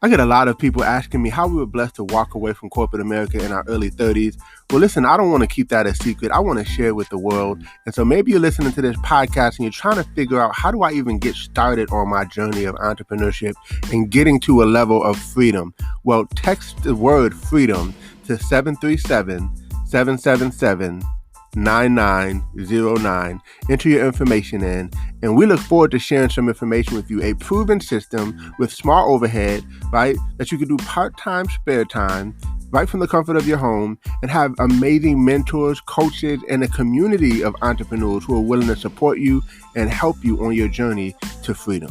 I get a lot of people asking me how we were blessed to walk away from corporate America in our early 30s. Well, listen, I don't want to keep that a secret. I want to share it with the world. And so maybe you're listening to this podcast and you're trying to figure out, how do I even get started on my journey of entrepreneurship and getting to a level of freedom? Well, text the word freedom to 737-777 9909. Enter your information in, and we look forward to sharing some information with you. A proven system with small overhead, right? That you can do part-time, spare time, right from the comfort of your home, and have amazing mentors, coaches, and a community of entrepreneurs who are willing to support you and help you on your journey to freedom.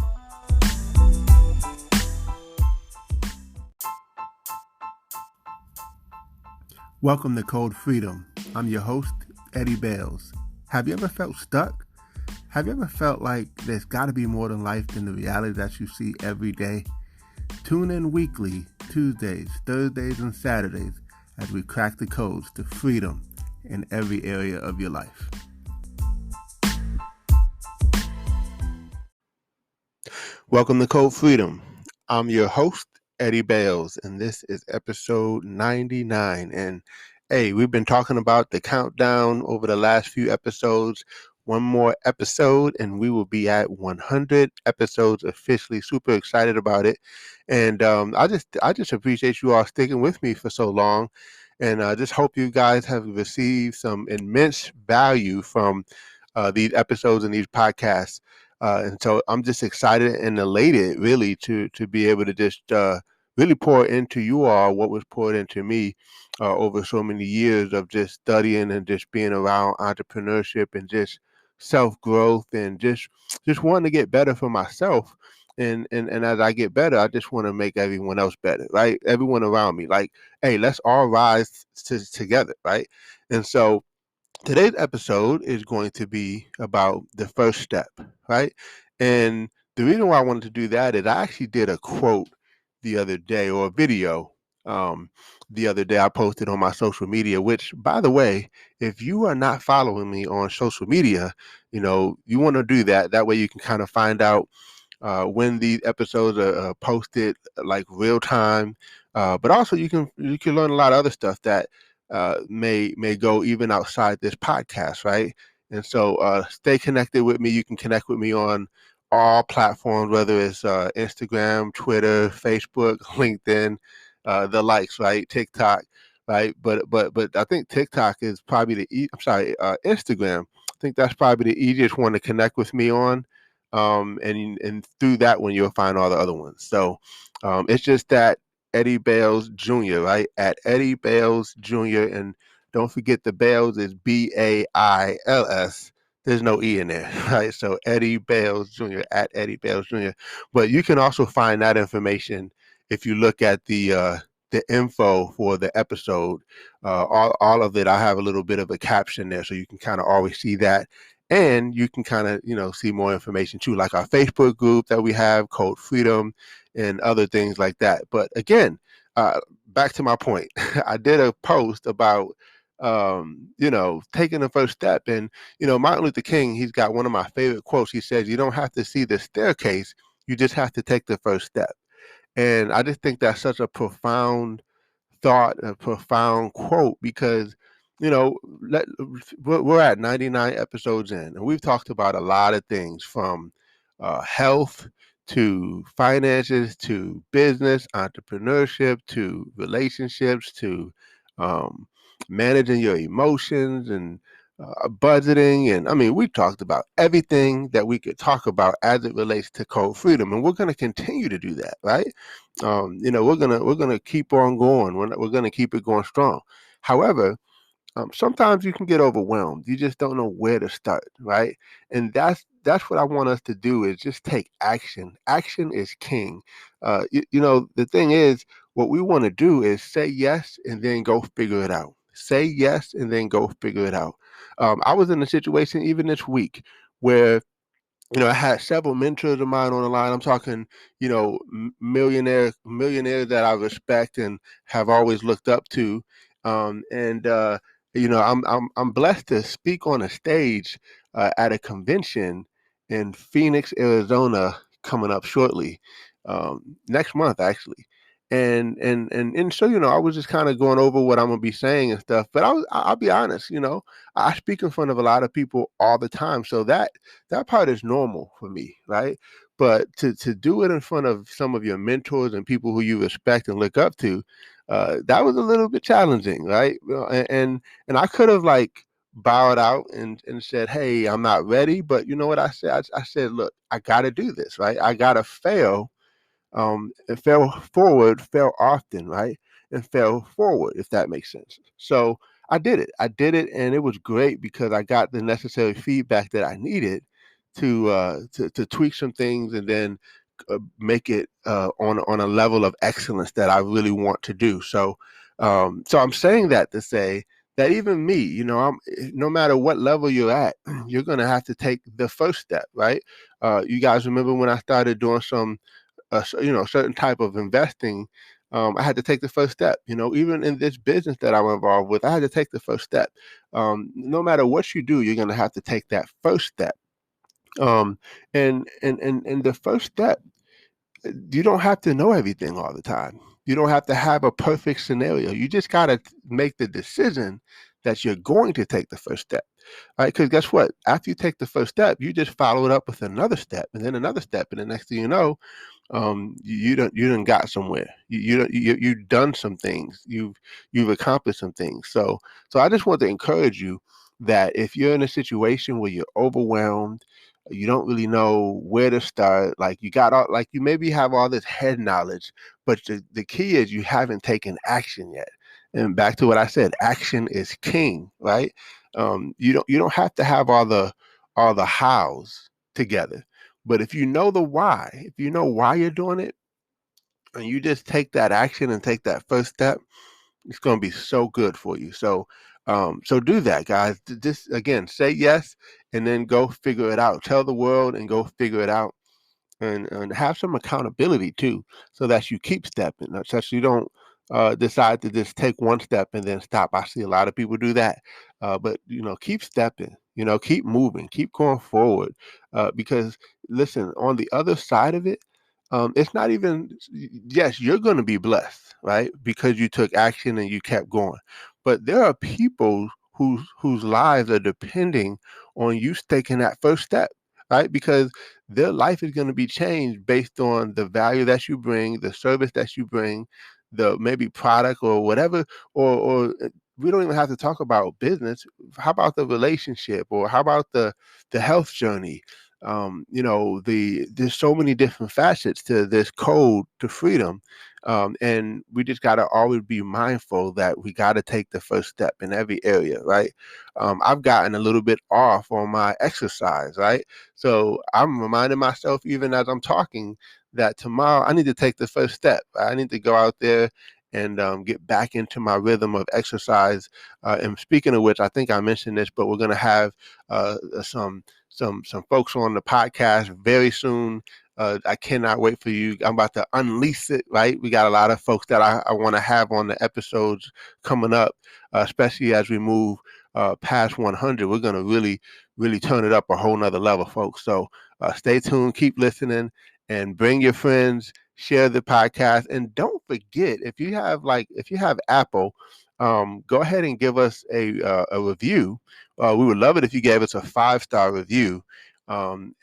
Welcome to Code Freedom. I'm your host, Eddie Bales. Have you ever felt stuck? Have you ever felt like there's got to be more than life than the reality that you see every day? Tune in weekly, Tuesdays, Thursdays, and Saturdays as we crack the codes to freedom in every area of your life. Welcome to Code Freedom. I'm your host, Eddie Bales, and this is episode 99. And hey, we've been talking about the countdown over the last few episodes. One more episode, and we will be at 100 episodes officially. Super excited about it. And I just appreciate you all sticking with me for so long. And I just hope you guys have received some immense value from these episodes and these podcasts. And so I'm just excited and elated, really, to be able to just really pour into you all what was poured into me over so many years of just studying and just being around entrepreneurship and just self-growth and just wanting to get better for myself. And as I get better, I just want to make everyone else better, right? Everyone around me, like, hey, let's all rise together, right? And so today's episode is going to be about the first step, right? And the reason why I wanted to do that is I actually did a quote the other day, or a video the other day I posted on my social media, which, by the way, if you are not following me on social media, you want to do that. That way you can kind of find out when these episodes are posted, like real time. But also you can learn a lot of other stuff that may go even outside this podcast, right? And so stay connected with me. You can connect with me on all platforms, whether it's Instagram, Twitter, Facebook, LinkedIn, the likes, right? TikTok, right? But I think TikTok is probably Instagram. I think that's probably the easiest one to connect with me on. And through that one, you'll find all the other ones. So it's just that Eddie Bales Jr., right? At Eddie Bales Jr. And don't forget the Bales is Bails. There's no E in there, right? So Eddie Bales Jr. at Eddie Bales Jr. But you can also find that information if you look at the info for the episode. All of it, I have a little bit of a caption there, so you can kind of always see that. And you can kind of, see more information too, like our Facebook group that we have, Code Freedom, and other things like that. But again, back to my point, I did a post about, taking the first step. And, Martin Luther King, he's got one of my favorite quotes. He says, you don't have to see the staircase, you just have to take the first step. And I just think that's such a profound thought, a profound quote, because you know we're at 99 episodes in, and we've talked about a lot of things, from health to finances to business, entrepreneurship to relationships to um, managing your emotions and budgeting. And I mean, we talked about everything that we could talk about as it relates to Code Freedom, and we're going to continue to do that, right? We're gonna keep on going. We're gonna keep it going strong. However, sometimes you can get overwhelmed. You just don't know where to start, right? And that's what I want us to do, is just take action. Action is king. The thing is, what we want to do is say yes and then go figure it out. Say yes and then go figure it out. I was in a situation even this week where I had several mentors of mine on the line. I'm talking, millionaires that I respect and have always looked up to. And I'm blessed to speak on a stage at a convention in Phoenix, Arizona, coming up shortly, next month actually. And so, I was just kind of going over what I'm gonna be saying and stuff. But I'll be honest, I speak in front of a lot of people all the time, so that part is normal for me, right? But to do it in front of some of your mentors and people who you respect and look up to, that was a little bit challenging, right? And I could have like bowed out and said, "Hey, I'm not ready." But you know what I said? I said, "Look, I got to do this, right? I got to fail, and fell forward, fell often, right? And fell forward, if that makes sense. So I did it. I did it, and it was great because I got the necessary feedback that I needed to tweak some things and then make it on a level of excellence that I really want to do. So I'm saying that to say that even me, no matter what level you're at, you're gonna have to take the first step, right? You guys remember when I started doing some certain type of investing, I had to take the first step. Even in this business that I'm involved with, I had to take the first step. No matter what you do, you're going to have to take that first step. Um, and the first step, you don't have to know everything all the time. You don't have to have a perfect scenario. You just got to make the decision that you're going to take the first step. All right, because guess what? After you take the first step, you just follow it up with another step, and then another step, and the next thing you know, you done got somewhere. You've done some things. You've accomplished some things. So I just want to encourage you that if you're in a situation where you're overwhelmed, you don't really know where to start, like you got all, like you maybe have all this head knowledge, but the key is you haven't taken action yet. And back to what I said, action is king, right? You don't have to have all the hows together, but if you know the why, if you know why you're doing it, and you just take that action and take that first step, it's going to be so good for you. So do that, guys. Just again, say yes, and then go figure it out. Tell the world and go figure it out, and have some accountability too, so that you keep stepping, so that you don't decide to just take one step and then stop. I see a lot of people do that, but keep stepping. Keep moving, keep going forward, because listen, on the other side of it, it's not even. Yes, you're going to be blessed, right? Because you took action and you kept going. But there are people whose lives are depending on you taking that first step, right? Because their life is going to be changed based on the value that you bring, the service that you bring, the maybe product or whatever, or we don't even have to talk about business. How about the relationship, or how about the health journey? There's so many different facets to this code to freedom, and we just got to always be mindful that we got to take the first step in every area, right? I've gotten a little bit off on my exercise, right? So I'm reminding myself, even as I'm talking, that tomorrow I need to take the first step. I need to go out there and get back into my rhythm of exercise. And speaking of which, I think I mentioned this, but we're going to have some folks on the podcast very soon. I cannot wait for you. I'm about to unleash it, right? We got a lot of folks that I want to have on the episodes coming up, especially as we move past 100. We're going to really turn it up a whole nother level, folks. So stay tuned, keep listening, and bring your friends, share the podcast. And don't forget, if you have Apple, go ahead and give us a review. We would love it if you gave us a 5-star review, and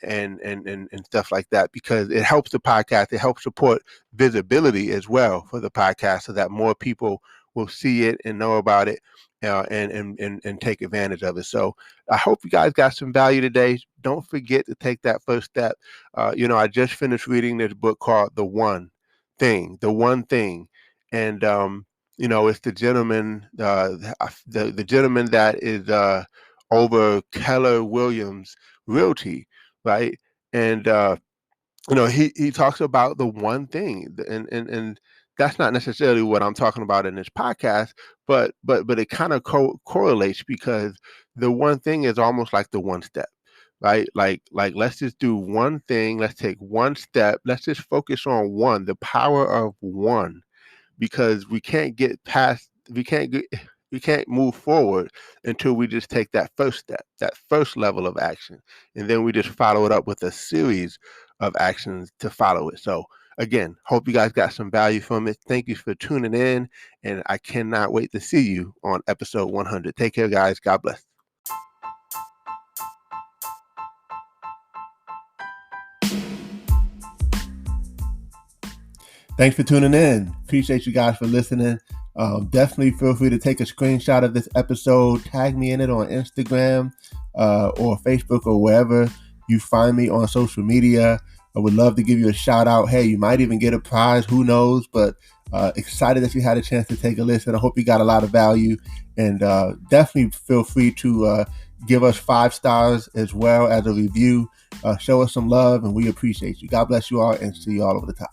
stuff like that, because it helps the podcast. It helps support visibility as well for the podcast, so that more people will see it and know about it, and take advantage of it. So I hope you guys got some value today. Don't forget to take that first step. I just finished reading this book called The One Thing, and it's the gentleman, the gentleman that is over Keller Williams Realty, right? And he talks about the one thing, and that's not necessarily what I'm talking about in this podcast, but it kind of correlates, because the one thing is almost like the one step, right? Like let's just do one thing, let's take one step, let's just focus on one, the power of one, because we can't move forward until we just take that first step, that first level of action, and then we just follow it up with a series of actions to follow it. So Again, hope you guys got some value from it. Thank you for tuning in, and I cannot wait to see you on episode 100. Take care, guys. God bless. Thanks for tuning in. Appreciate you guys for listening. Definitely feel free to take a screenshot of this episode, tag me in it on Instagram or Facebook or wherever you find me on social media. I would love to give you a shout out. Hey, you might even get a prize. Who knows? But excited that you had a chance to take a listen. I hope you got a lot of value. And definitely feel free to give us 5 stars as well as a review. Show us some love, and we appreciate you. God bless you all, and see you all over the top.